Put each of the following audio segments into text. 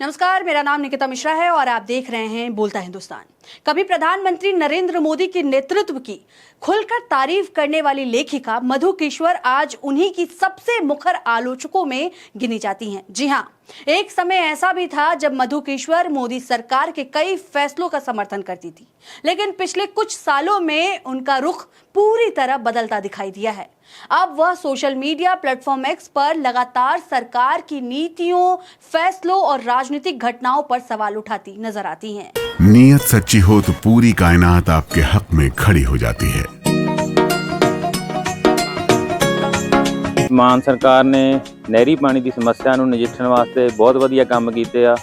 नमस्कार, मेरा नाम निकिता मिश्रा है और आप देख रहे हैं बोलता हिंदुस्तान। कभी प्रधानमंत्री नरेंद्र मोदी के नेतृत्व की खुलकर तारीफ करने वाली लेखिका मधु किश्वर आज उन्हीं की सबसे मुखर आलोचकों में गिनी जाती हैं। जी हां, एक समय ऐसा भी था जब मधु किश्वर मोदी सरकार के कई फैसलों का समर्थन करती थी, लेकिन पिछले कुछ सालों में उनका रुख पूरी तरह बदलता दिखाई दिया है। अब वह सोशल मीडिया प्लेटफॉर्म एक्स पर लगातार सरकार की नीतियों, फैसलों और राजनीतिक घटनाओं पर सवाल उठाती नजर आती हैं। नीयत सच्ची हो तो पूरी कायनात आपके हक में खड़ी हो जाती है। ਮਾਨ ਸਰਕਾਰ ਨੇ ਨਹਿਰੀ ਪਾਣੀ ਦੀ ਸਮੱਸਿਆ ਨੂੰ ਨਜਿੱਠਣ ਵਾਸਤੇ ਬਹੁਤ ਵਧੀਆ ਕੰਮ ਕੀਤੇ ਆ।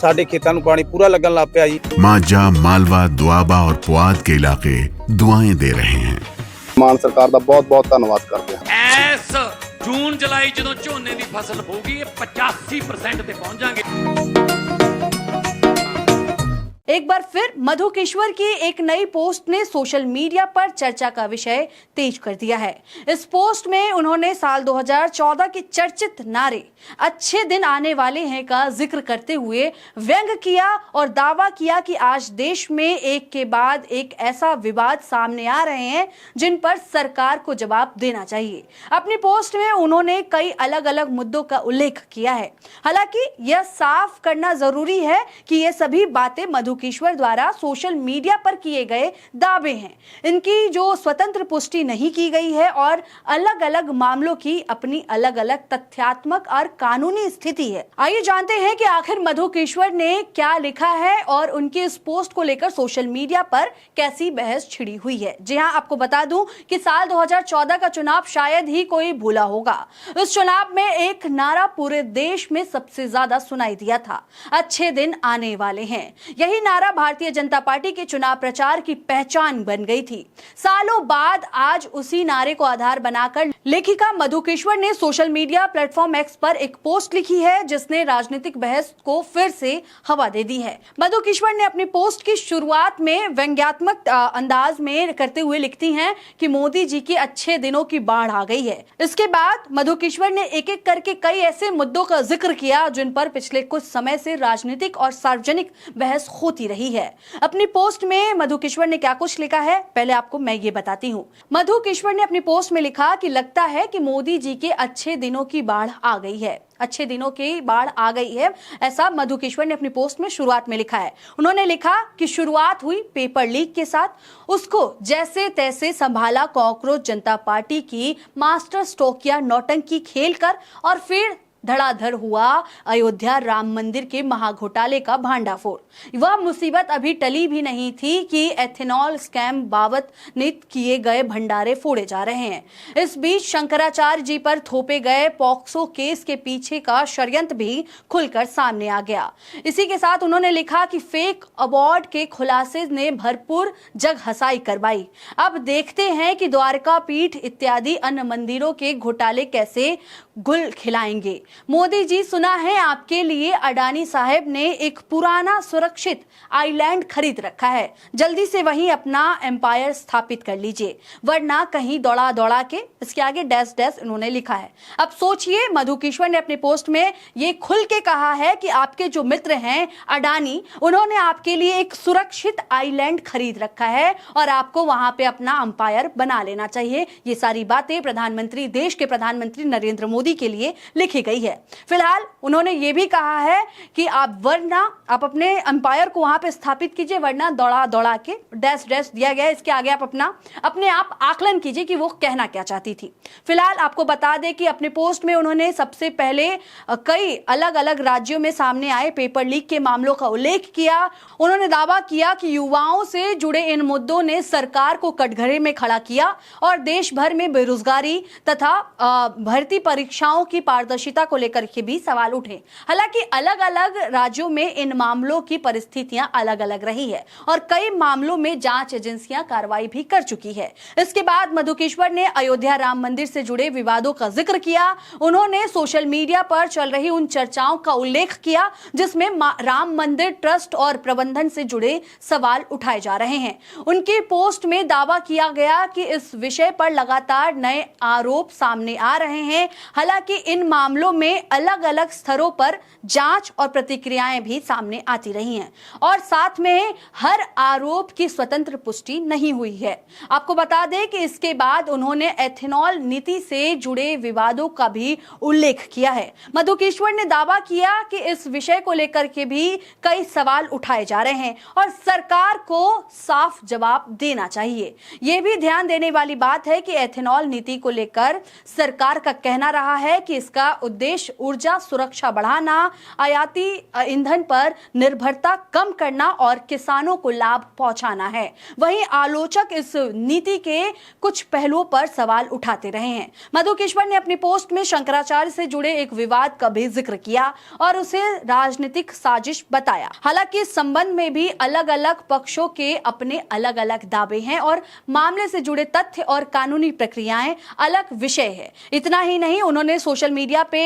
ਸਾਡੇ ਖੇਤਾਂ ਨੂੰ ਪਾਣੀ ਪੂਰਾ ਲੱਗਣ ਲੱਗ ਪਿਆ ਜੀ। माझा, मालवा, दुआबा और पुआध के इलाके दुआएं दे रहे हैं। ਮਾਨ ਸਰਕਾਰ ਦਾ ਬਹੁਤ-ਬਹੁਤ ਧੰਨਵਾਦ ਕਰਦੇ ਹਾਂ। ਐਸ ਜੂਨ ਜੁਲਾਈ ਜਦੋਂ ਝੋਨੇ ਦੀ ਫਸਲ ਹੋਊਗੀ ਇਹ 85% ਤੇ ਪਹੁੰਚ ਜਾਾਂਗੇ। एक बार फिर मधु किश्वर की एक नई पोस्ट ने सोशल मीडिया पर चर्चा का विषय तेज कर दिया है। इस पोस्ट में उन्होंने साल 2014 के चर्चित नारे अच्छे दिन आने वाले हैं का जिक्र करते हुए व्यंग किया और दावा किया कि आज देश में एक के बाद एक ऐसा विवाद सामने आ रहे हैं जिन पर सरकार को जवाब देना चाहिए। अपनी पोस्ट में उन्होंने कई अलग अलग मुद्दों का उल्लेख किया है। हालांकि यह साफ करना जरूरी है कि ये सभी बातें मधु किश्वर द्वारा सोशल मीडिया पर किए गए दावे हैं। इनकी जो स्वतंत्र पुष्टि नहीं की गई है और अलग अलग मामलों की अपनी अलग अलग तथ्यात्मक और कानूनी स्थिति है। आइए जानते हैं कि आखिर मधु किश्वर ने क्या लिखा है और उनकी इस पोस्ट को लेकर सोशल मीडिया पर कैसी बहस छिड़ी हुई है। जी हां, आपको बता दूं कि साल 2014 का चुनाव शायद ही कोई भूला होगा। इस चुनाव में एक नारा पूरे देश में सबसे ज्यादा सुनाई दिया था, अच्छे दिन आने वाले हैं। यही नारा भारतीय जनता पार्टी के चुनाव प्रचार की पहचान बन गई थी। सालों बाद आज उसी नारे को आधार बनाकर लेखिका मधु किश्वर ने सोशल मीडिया प्लेटफॉर्म एक्स पर एक पोस्ट लिखी है जिसने राजनीतिक बहस को फिर से हवा दे दी है। मधु किश्वर ने अपनी पोस्ट की शुरुआत में व्यंग्यात्मक अंदाज में करते हुए लिखती हैं कि मोदी जी के अच्छे दिनों की बाढ़ आ गई है। इसके बाद मधु किश्वर ने एक एक करके कई ऐसे मुद्दों का जिक्र किया जिन पर पिछले कुछ समय से राजनीतिक और सार्वजनिक बहस होती रही है। अपनी पोस्ट में मधु किश्वर ने क्या कुछ लिखा है, पहले आपको मैं ये बताती हूँ। मधु किश्वर ने अपनी पोस्ट में लिखा कि लगता है कि मोदी जी के अच्छे दिनों की बाढ़ आ गई है। अच्छे दिनों की बाढ़ आ गई है, ऐसा मधु किश्वर ने अपनी पोस्ट में शुरुआत में लिखा है। उन्होंने लिखा कि शुरुआत हुई पेपर लीक के साथ, उसको जैसे तैसे संभाला कॉकरोच जनता पार्टी की मास्टर स्ट्रोक या नौटंकी खेलकर और फिर धड़ाधड़ हुआ अयोध्या राम मंदिर के महाघोटाले का भांडाफोड़। वह मुसीबत अभी टली भी नहीं थी कि एथेनॉल स्कैम बाबत नित किए गए भंडारे फोड़े जा रहे हैं। इस बीच शंकराचार्य जी पर थोपे गए पॉक्सो केस के पीछे का षड्यंत्र भी खुलकर सामने आ गया। इसी के साथ उन्होंने लिखा कि फेक अवार्ड के खुलासे ने भरपूर जग हंसाई करवाई। अब देखते हैं कि द्वारका पीठ इत्यादि अन्य मंदिरों के घोटाले कैसे गुल खिलाएंगे। मोदी जी, सुना है आपके लिए अडानी साहब ने एक पुराना सुरक्षित आइलैंड खरीद रखा है। जल्दी से वहीं अपना एम्पायर स्थापित कर लीजिए, वरना कहीं दौड़ा दौड़ा के, इसके आगे डैश डैश उन्होंने लिखा है। अब सोचिए, मधु किश्वर ने अपने पोस्ट में ये खुल के कहा है कि आपके जो मित्र हैं अडानी, उन्होंने आपके लिए एक सुरक्षित आइलैंड खरीद रखा है और आपको वहां पे अपना अंपायर बना लेना चाहिए। ये सारी बातें प्रधानमंत्री, देश के प्रधानमंत्री नरेंद्र मोदी के लिए लिखी गई है। फिलहाल उन्होंने ये भी कहा है कि आप अपने अंपायर को वहां पे स्थापित कीजिए, वरना दौड़ा दौड़ा के डैश डैश दिया गया है, इसके आगे आप अपने आप आकलन कीजिए कि वो कहना क्या चाहती थी। फिलहाल आपको बता दें कि अपने पोस्ट में उन्होंने सबसे पहले कई अलग अलग राज्यों में सामने आए पेपर लीक के मामलों का उल्लेख किया। उन्होंने दावा किया कि युवाओं से जुड़े इन मुद्दों ने सरकार को कटघरे में खड़ा किया और देश भर में बेरोजगारी तथा भर्ती परीक्षाओं की पारदर्शिता को लेकर के भी सवाल उठे। हालांकि अलग अलग राज्यों में इन मामलों की परिस्थितियां अलग अलग रही है और कई मामलों में जांच एजेंसियां कार्रवाई भी कर चुकी है। इसके बाद मधु किश्वर ने अयोध्या राम मंदिर से जुड़े विवादों का जिक्र किया। उन्होंने सोशल मीडिया पर चल रही उन चर्चाओं का उल्लेख किया जिसमें राम मंदिर ट्रस्ट और प्रबंधन से जुड़े सवाल उठाए जा रहे हैं। उनकी पोस्ट में दावा किया गया कि इस विषय पर लगातार नए आरोप सामने आ रहे हैं। हालांकि इन मामलों में अलग अलग स्तरों पर जांच और प्रतिक्रियाएं भी सामने आती रही हैं और साथ में हर आरोप की स्वतंत्र पुष्टि नहीं हुई है। आपको बता दें कि इसके बाद उन्होंने एथेनॉल नीति से जुड़े विवादों का भी उल्लेख किया है। मधुकेश्वर ने दावा किया कि इस विषय को लेकर के भी कई सवाल उठाए जा रहे हैं और सरकार को साफ जवाब देना चाहिए। यह भी ध्यान देने वाली बात है कि एथेनॉल नीति को लेकर सरकार का कहना रहा है कि इसका उद्देश्य ऊर्जा सुरक्षा बढ़ाना, आयाती ईंधन पर निर्भरता कम करना और किसानों को लाभ पहुंचाना है। वहीं आलोचक इस नीति के कुछ पहलुओं पर सवाल उठाते रहे हैं। मधुकेश्वर ने अपनी पोस्ट में शंकराचार्य से जुड़े एक विवाद का भी जिक्र किया और उसे राजनीतिक साजिश बताया। हालांकि इस संबंध में भी अलग अलग पक्षों के अपने अलग अलग दावे हैं और मामले से जुड़े तथ्य और कानूनी प्रक्रियाएं अलग विषय है। इतना ही नहीं, उन्होंने सोशल मीडिया पे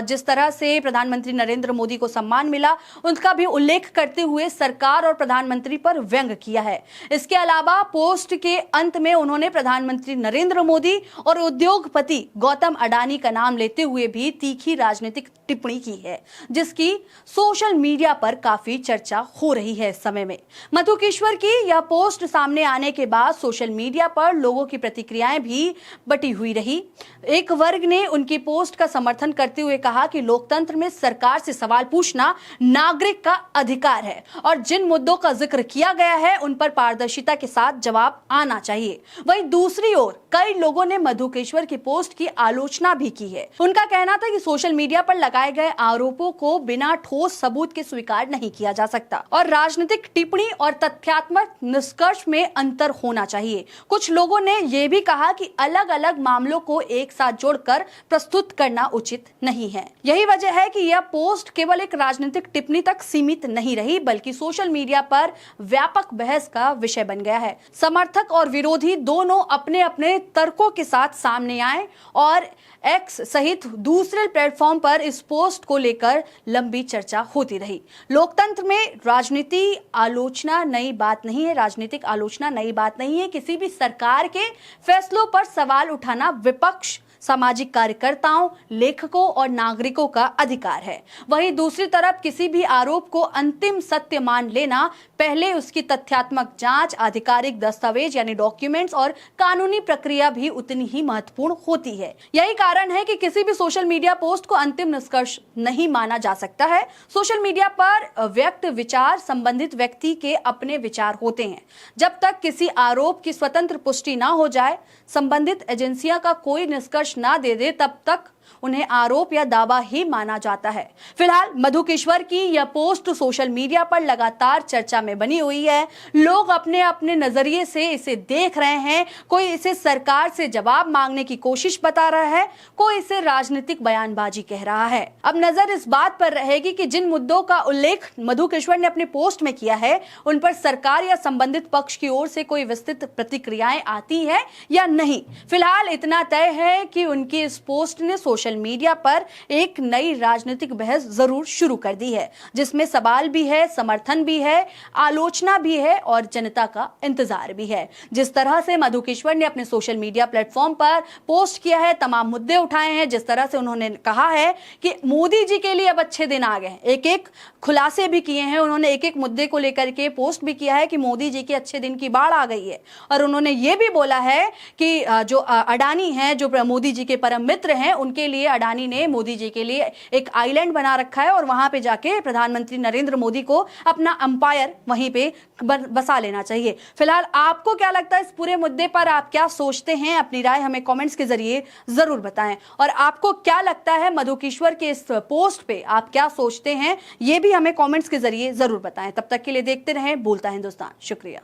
जिस तरह से प्रधानमंत्री नरेंद्र मोदी को सम्मान मिला उनका भी उल्लेख करते हुए सरकार और प्रधानमंत्री पर व्यंग किया है। इसके अलावा पोस्ट के अंत में उन्होंने प्रधानमंत्री नरेंद्र मोदी और उद्योगपति गौतम अडानी का नाम लेते हुए भी तीखी राजनीतिक टिप्पणी की है, जिसकी सोशल मीडिया पर काफी चर्चा हो रही है इस समय में। मधुकेश्वर की यह पोस्ट सामने आने के बाद सोशल मीडिया पर लोगों की प्रतिक्रियाएं भी बटी हुई रही। एक वर्ग ने उनकी पोस्ट का समर्थन करते हुए कहा कि लोकतंत्र में सरकार से सवाल पूछना नागरिक का अधिकार है और जिन मुद्दों का जिक्र किया गया है उन पर पारदर्शिता के साथ जवाब आना चाहिए। वहीं दूसरी ओर कई लोगों ने मधुकेश्वर की पोस्ट की आलोचना भी की है। उनका कहना था कि सोशल मीडिया पर लगाए गए आरोपों को बिना ठोस सबूत के स्वीकार नहीं किया जा सकता और राजनीतिक टिप्पणी और तथ्यात्मक निष्कर्ष में अंतर होना चाहिए। कुछ लोगों ने यह भी कहा कि अलग अलग मामलों को एक साथ जोड़कर प्रस्तुत करना उचित नहीं है। यही वजह है कि यह पोस्ट केवल एक राजनीतिक टिप्पणी तक सीमित नहीं रही बल्कि सोशल मीडिया पर व्यापक बहस का विषय बन गया है। समर्थक और विरोधी दोनों अपने अपने तर्कों के साथ सामने आए और एक्स सहित दूसरे प्लेटफॉर्म पर इस पोस्ट को लेकर लंबी चर्चा होती रही। लोकतंत्र में राजनीतिक आलोचना नई बात नहीं है। राजनीतिक आलोचना नई बात नहीं है। किसी भी सरकार के फैसलों पर सवाल उठाना विपक्ष, सामाजिक कार्यकर्ताओं, लेखकों और नागरिकों का अधिकार है। वहीं दूसरी तरफ किसी भी आरोप को अंतिम सत्य मान लेना, पहले उसकी तथ्यात्मक जांच, आधिकारिक दस्तावेज यानी डॉक्यूमेंट्स और कानूनी प्रक्रिया भी उतनी ही महत्वपूर्ण होती है। यही कारण है कि किसी भी सोशल मीडिया पोस्ट को अंतिम निष्कर्ष नहीं माना जा सकता है। सोशल मीडिया पर व्यक्त विचार संबंधित व्यक्ति के अपने विचार होते हैं। जब तक किसी आरोप की स्वतंत्र पुष्टि ना हो जाए, संबंधित एजेंसियां का कोई निष्कर्ष ना दे दे, तब तक उन्हें आरोप या दावा ही माना जाता है। फिलहाल मधुकेश्वर की यह पोस्ट सोशल मीडिया पर लगातार चर्चा में बनी हुई है। लोग अपने अपने नजरिए से इसे देख रहे हैं। कोई इसे सरकार से जवाब मांगने की कोशिश बता रहा है, कोई इसे राजनीतिक बयानबाजी कह रहा है। अब नजर इस बात पर रहेगी कि जिन मुद्दों का उल्लेख मधुकेश्वर ने अपने पोस्ट में किया है उन पर सरकार या संबंधित पक्ष की ओर से कोई विस्तृत प्रतिक्रियाएं आती है या नहीं। फिलहाल इतना तय है कि उनकी इस पोस्ट ने सोशल मीडिया पर एक नई राजनीतिक बहस जरूर शुरू कर दी है, जिसमें सवाल भी है, समर्थन भी है, आलोचना भी है और जनता का इंतजार भी है। जिस तरह से मधुकेश्वर ने अपने सोशल मीडिया प्लेटफॉर्म पर पोस्ट किया है, तमाम मुद्दे उठाए हैं, जिस तरह से उन्होंने कहा है कि मोदी जी के लिए अब अच्छे दिन आ गए, एक एक खुलासे भी किए हैं। उन्होंने एक एक मुद्दे को लेकर के पोस्ट भी किया है कि मोदी जी के अच्छे दिन की बाढ़ आ गई है और उन्होंने ये भी बोला है कि जो अडानी हैं, जो मोदी जी के परम मित्र हैं, उनके लिए अडानी ने मोदी जी के लिए एक आइलैंड बना रखा है और वहां पे जाके प्रधानमंत्री नरेंद्र मोदी को अपना अंपायर वहीं पे बसा लेना चाहिए। फिलहाल आपको क्या लगता है इस पूरे मुद्दे पर? आप क्या सोचते हैं? अपनी राय हमें कमेंट्स के जरिए जरूर बताएं। और आपको क्या लगता है मधुकेश्वर के इस पोस्ट पे, आप क्या सोचते हैं, ये भी हमें कमेंट्स के जरिए जरूर बताएं। तब तक के लिए देखते रहें बोलता हिंदुस्तान। शुक्रिया।